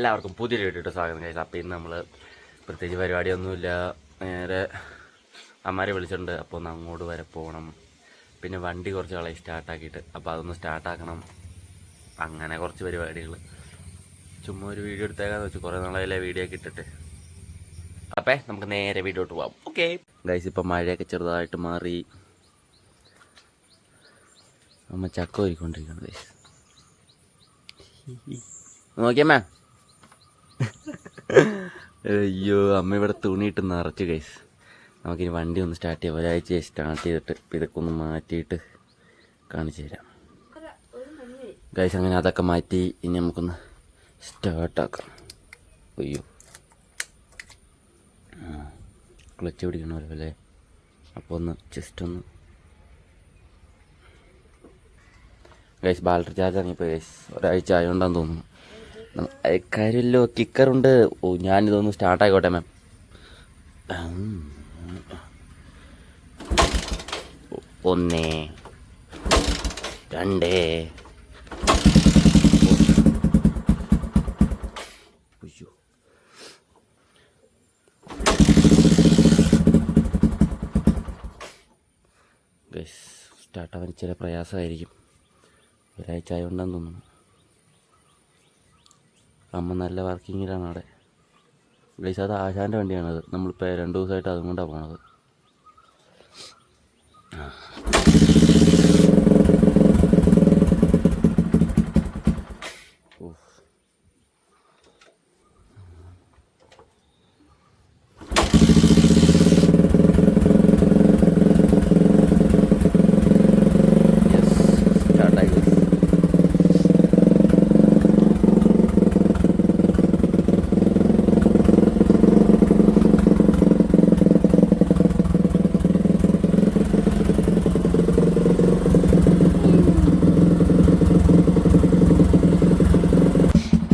എല്ലാവർക്കും പുതിയൊരു വീഡിയോ സ്വാഗതം കഴിച്ചു. അപ്പോൾ ഇന്ന് നമ്മൾ പ്രത്യേകിച്ച് പരിപാടിയൊന്നുമില്ല, നേരെ അമ്മമാരെ വിളിച്ചിട്ടുണ്ട്. അപ്പോൾ ഒന്ന് അങ്ങോട്ട് വരെ പോകണം. പിന്നെ വണ്ടി കുറച്ച് കളയി സ്റ്റാർട്ടാക്കിയിട്ട്, അപ്പോൾ അതൊന്ന് സ്റ്റാർട്ടാക്കണം. അങ്ങനെ കുറച്ച് പരിപാടികൾ. ചുമ്മാ ഒരു വീഡിയോ എടുത്തേക്കാന്ന് വെച്ചു, കുറേ നാളായില്ലേ വീഡിയോ ഒക്കെ ഇട്ടിട്ട്. അപ്പോൾ നമുക്ക് നേരെ വീഡിയോട്ട് പോകാം. ഓക്കെ ഗൈസ്, ഇപ്പം മഴയൊക്കെ ചെറുതായിട്ട് മാറി. അമ്മ ചക്ക ഒരുക്കൊണ്ടിരിക്കണം ഗൈസ്. നോക്കിയമ്മ. അയ്യോ, അമ്മ ഇവിടെ തുണിയിട്ട് നിറച്ച് ഗൈസ്. നമുക്കിനി വണ്ടി ഒന്ന് സ്റ്റാർട്ട് ചെയ്യാം. ഒരാഴ്ച സ്റ്റാർട്ട് ചെയ്തിട്ട് ഇതൊക്കെ ഒന്ന് മാറ്റിയിട്ട് കാണിച്ചു തരാം ഗൈസ്. അങ്ങനെ അതൊക്കെ മാറ്റി ഇനി നമുക്കൊന്ന് സ്റ്റാർട്ടാക്കാം. അയ്യോ, ക്ലച്ച് പിടിക്കണമല്ലോ അല്ലേ. അപ്പോൾ ഒന്ന് ജസ്റ്റ് ഒന്ന് ഗൈസ്, ബാറ്ററി ചാർജ് ഇറങ്ങിയപ്പോൾ ഗൈസ് ഒരാഴ്ച ആയതുകൊണ്ടാന്ന് തോന്നുന്നു. കാര്യമല്ലോ, കിക്കറുണ്ട്. ഓ, ഞാനിതൊന്ന് സ്റ്റാർട്ടായിക്കോട്ടെ മാം. 1 2 ഗൈസ്, സ്റ്റാർട്ടാവാൻ ചില പ്രയാസമായിരിക്കും. ഒരാഴ്ച ആയതുകൊണ്ടാന്ന് തോന്നുന്നു. അമ്മ നല്ല വർക്കിങ്ങിലാണ് അവിടെ ഗൈസ്. അത് ആശാൻ്റെ വണ്ടിയാണത്. നമ്മളിപ്പോൾ 2 ദിവസമായിട്ട് അതും കൊണ്ടാണ് പോണത്.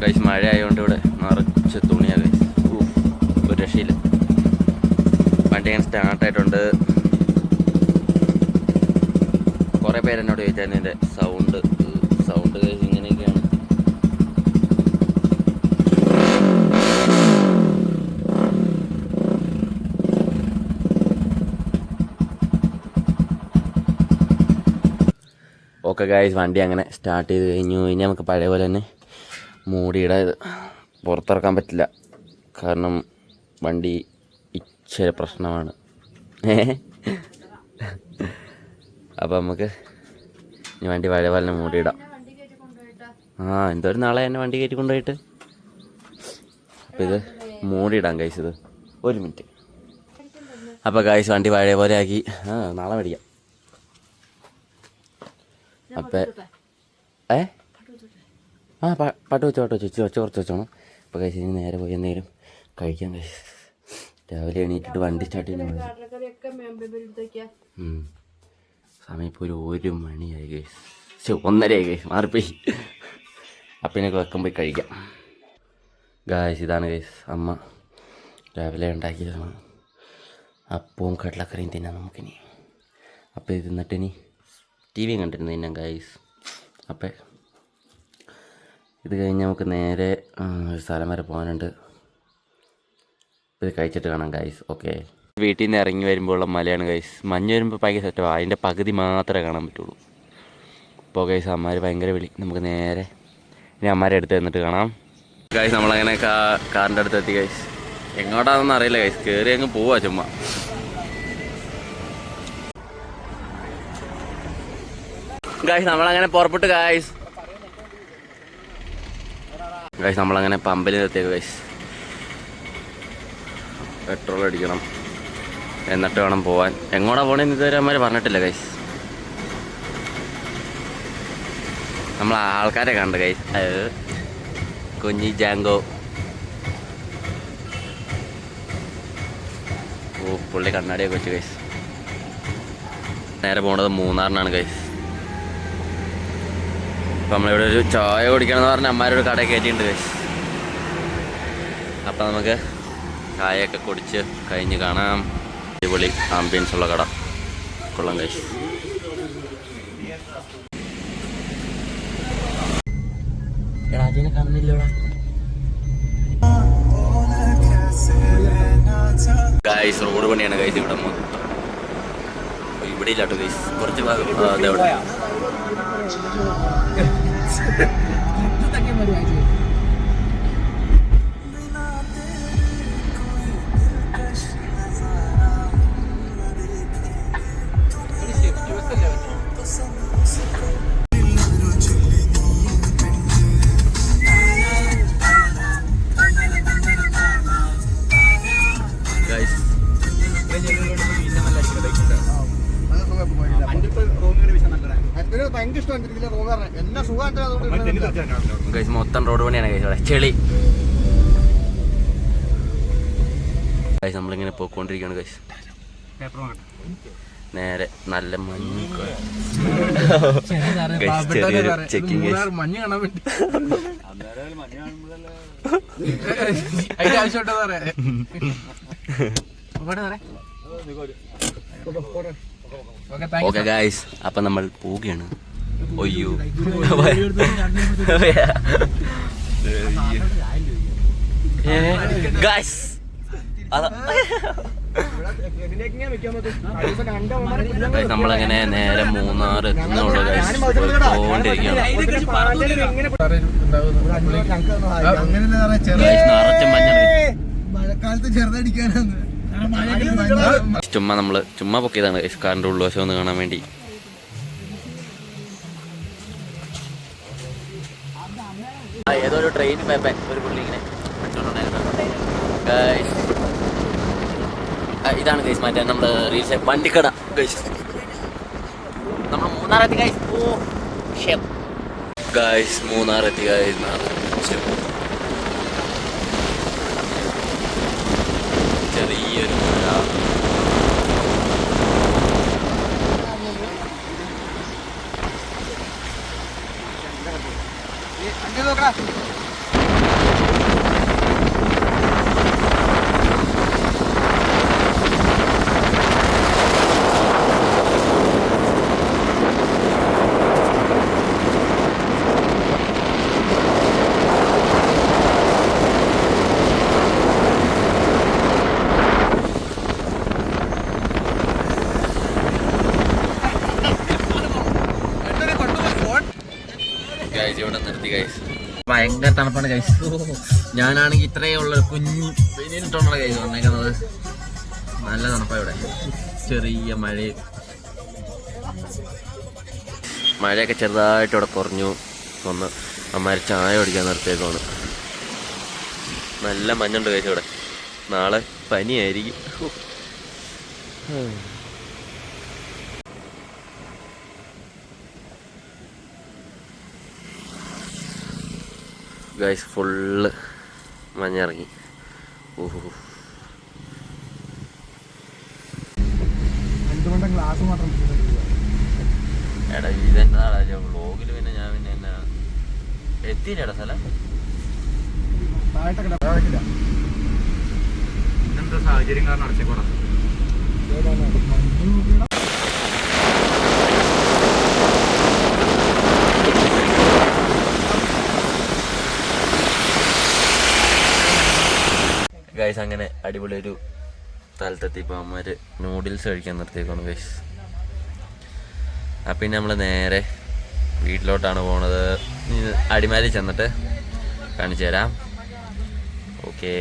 ഗൈസ്, മഴ ആയതുകൊണ്ട് ഇവിടെ നിറച്ച് തുണിയാണ് ഗൈസ്. ഒരു രക്ഷയില്ല. വണ്ടി ഞാൻ സ്റ്റാർട്ടായിട്ടുണ്ട്. കുറേ പേര് എന്നോട് ചോദിച്ചായിരുന്നു എൻ്റെ സൗണ്ട് ഗൈസ് ഇങ്ങനെയൊക്കെയാണ്. ഓക്കെ ഗൈസ്, വണ്ടി അങ്ങനെ സ്റ്റാർട്ട് ചെയ്ത് കഴിഞ്ഞു. ഇനി നമുക്ക് പഴയ പോലെ തന്നെ മൂടിയുടെ പുറത്തിറക്കാൻ പറ്റില്ല, കാരണം വണ്ടി ഇച്ചിരി പ്രശ്നമാണ്. അപ്പം നമുക്ക് ഇനി വണ്ടി പഴയ പോലെ മൂടിയിടാം. എന്തോരം നാളെ തന്നെ വണ്ടി കയറ്റി കൊണ്ടുപോയിട്ട്. അപ്പം ഇത് മൂടിയിടാം ഗൈസ്. ഇത് 1 മിനിറ്റ്. അപ്പോൾ ഗൈസ്, വണ്ടി പഴയ പോലെ ആക്കി. നാളെ മേടിക്കാം. അപ്പം പാട്ട് വെച്ചോ കുറച്ച് വെച്ചോണം. അപ്പോൾ കഴിച്ച് ഇനി നേരെ പോയി എന്തെങ്കിലും കഴിക്കാൻ കഴിയും. രാവിലെ എണീറ്റിട്ട് വണ്ടി സ്റ്റാർട്ട് ചെയ്യുന്ന സമയം ഇപ്പോൾ ഒരു 1 മണിയായി കഴിച്ച്. 1:30 കഴിച്ച് മാറിപ്പോയി. അപ്പം ഇതിനൊക്കെ വെക്കം പോയി കഴിക്കാം ഗായ്സ്. ഇതാണ് ഗൈസ് അമ്മ രാവിലെ ഉണ്ടാക്കിയതാണ്. അപ്പവും കടലക്കറിയും തിന്നാം നമുക്കിനി. അപ്പോൾ ഇത് തിന്നിട്ടിനി TV കണ്ടിരുന്നു തിന്നാം ഗായ്സ്. അപ്പം ഇത് കഴിഞ്ഞ് നമുക്ക് നേരെ ഒരു സ്ഥലം വരെ പോകാനുണ്ട്. ഇത് കഴിച്ചിട്ട് കാണാം ഗൈസ്. ഓക്കെ, വീട്ടിൽ നിന്ന് ഇറങ്ങി വരുമ്പോഴുള്ള മലയാണ് ഗൈസ്. മഞ്ഞ് വരുമ്പോൾ ഭയങ്കര സെറ്റമാണ്. അതിൻ്റെ പകുതി മാത്രമേ കാണാൻ പറ്റുള്ളൂ. അപ്പോൾ ഗൈസ്, അമ്മമാർ ഭയങ്കര വിളി. നമുക്ക് നേരെ ഇനി അമ്മമാരെ അടുത്ത് നിന്നിട്ട് കാണാം ഗൈസ്. നമ്മളങ്ങനെ കാറിൻ്റെ അടുത്ത് എത്തി ഗൈസ്. എങ്ങോട്ടാണെന്ന് അറിയില്ല ഗൈസ്, കയറി അങ്ങ് പോവാ ചുമ്മാ. ഗൈസ്, നമ്മളങ്ങനെ പുറപ്പെട്ടു ഗൈസ്. നമ്മളങ്ങനെ പമ്പിൽ നിർത്തിയേക്ക് ഗൈസ്. പെട്രോൾ അടിക്കണം, എന്നിട്ട് വേണം പോവാൻ. എങ്ങോട്ടാ പോകണമെന്ന് ഇതുവരെ അമ്മ പറഞ്ഞിട്ടില്ല ഗൈസ്. നമ്മൾ ആൾക്കാരെ കണ്ട് ഗൈസ്. കുഞ്ഞി ജാങ്കോ. പുള്ളി കണ്ണാടിയൊക്കെ വെച്ച് ഗൈസ്. നേരെ പോണത് മൂന്നാറിനാണ് ഗൈസ്. അപ്പം നമ്മളിവിടെ ഒരു ചായ കുടിക്കണമെന്ന് പറഞ്ഞാൽ അമ്മമാരൊരു കട കയറ്റിയിട്ടുണ്ട് ഗൈസ്. അപ്പം നമുക്ക് ചായയൊക്കെ കുടിച്ച് കഴിഞ്ഞ് കാണാം. അടിപൊളി ആംബിയൻസ് ഉള്ള കട കൊള്ളാം ഗൈസ്. എടാ അതിനെ കാണുന്നില്ലടാ. ഗൈസ് റോഡ് പണിയാണ് ഗൈസ് ഇവിടെ മൊത്തം. ഇവിടെ ഇല്ലാട്ടോ ഗൈസ്, കുറച്ച് ഭാഗം അതെവിടെ മൊത്തം റോഡ് പണിയാണ് ഗൈസ് ഇവിടെ ചെളി. ഗൈസ് നമ്മളിങ്ങനെ പോയിക്കൊണ്ടിരിക്കുകയാണ് ഗൈസ്. നേരെ നല്ല മഞ്ഞ് ചെറിയൊരു ചെക്കിങ് ഗൈസ്. മഞ്ഞ് കാണാൻ വേണ്ടി ഓക്കെ ഗൈസ്, അപ്പം നമ്മൾ പോവുകയാണ്. ഒയ്യോ ഗൈസ് നമ്മളങ്ങനെ നേരെ മൂന്നാർ എത്തുന്നുള്ളൂ ഗൈസ്. നിറച്ച മഞ്ഞാണ്. ചുമ്മാ പൊക്കിയതാണ് ഗൈസ് കാറിന്റെ ഉൾവശം ഒന്ന് കാണാൻ വേണ്ടി. ഏതോ ഒരു ട്രെയിൻ പേപ്പൻ ഒരു പുള്ളി ഇങ്ങനെ ഗൈസ്. ഇതാണ് ഗൈസ് മറ്റേ നമ്മുടെ റീൽസ് വണ്ടിക്കട ഗൈസ്. നമ്മൾ മൂന്നാറെത്തി ഗൈസ്. ഓ ഗൈസ് മൂന്നാറെത്തി ഗൈസ്. ചെറിയൊരു മഴ. ഇവിടെ നിർത്തി ഗൈസ്. ഭയങ്കര തണുപ്പാണ് ഗൈസ്. ഞാനാണെങ്കിൽ ഇത്രയേ ഉള്ള കുഞ്ഞു പിന്നിട്ടുള്ള ഗൈസ് വന്നേക്കുന്നത്. നല്ല തണുപ്പാണ് ഇവിടെ. ചെറിയ മഴയൊക്കെ ചെറുതായിട്ട് ഇവിടെ കുറഞ്ഞു. ഒന്ന് അമ്മമാര് ചായ കുടിക്കാൻ നിർത്തിയേക്കാണ്. നല്ല മഞ്ഞുണ്ട് ഗൈസ് ഇവിടെ. നാളെ പനിയായിരിക്കും. Guys full മഞ്ഞിറങ്ങി. ഓഹോ എടാ ഇതെന്താടാ വ്ളോഗിൽ പിന്നെ ഞാൻ പിന്നെ എന്നാ എത്തിയില്ലേടാ സ്ഥലം. ഇതെന്താ സാഹചര്യം കാരണം അടച്ചേക്കോടാ. ഗൈസ് അങ്ങനെ അടിപൊളി ഒരു സ്ഥലത്തെത്തി. ഇപ്പോൾ അമ്മമാര് നൂഡിൽസ് കഴിക്കാൻ നിർത്തിയേക്കാണ് ഗൈസ്. അപ്പം പിന്നെ നമ്മൾ നേരെ വീട്ടിലോട്ടാണ് പോണത്. അടിമാലി ചെന്നിട്ട് കാണിച്ചു തരാം. Okay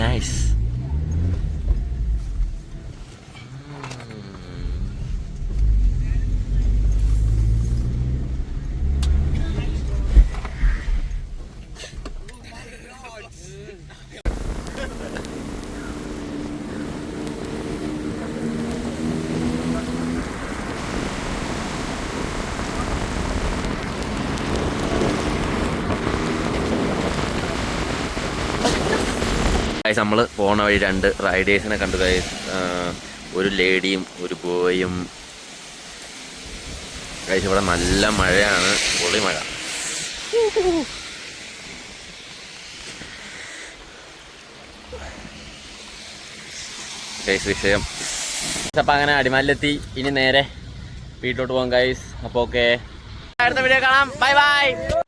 nice. നമ്മൾ പോണ വഴി 2 റൈഡേഴ്സിനെ കണ്ടു ഗൈസ്. ഒരു ലേഡിയും ഒരു ബോയും ഗൈസ്. ഇവിടെ നല്ല മഴയാണ്, പൊളി മഴ. ഗൈസ് വിഷയം അപ്പം അങ്ങനെ അടിമാലിലെത്തി. ഇനി നേരെ വീട്ടിലോട്ട് പോകാം ഗൈസ്. അപ്പോൾ ഓക്കെ, അടുത്ത വീഡിയോ കാണാം. Bye bye.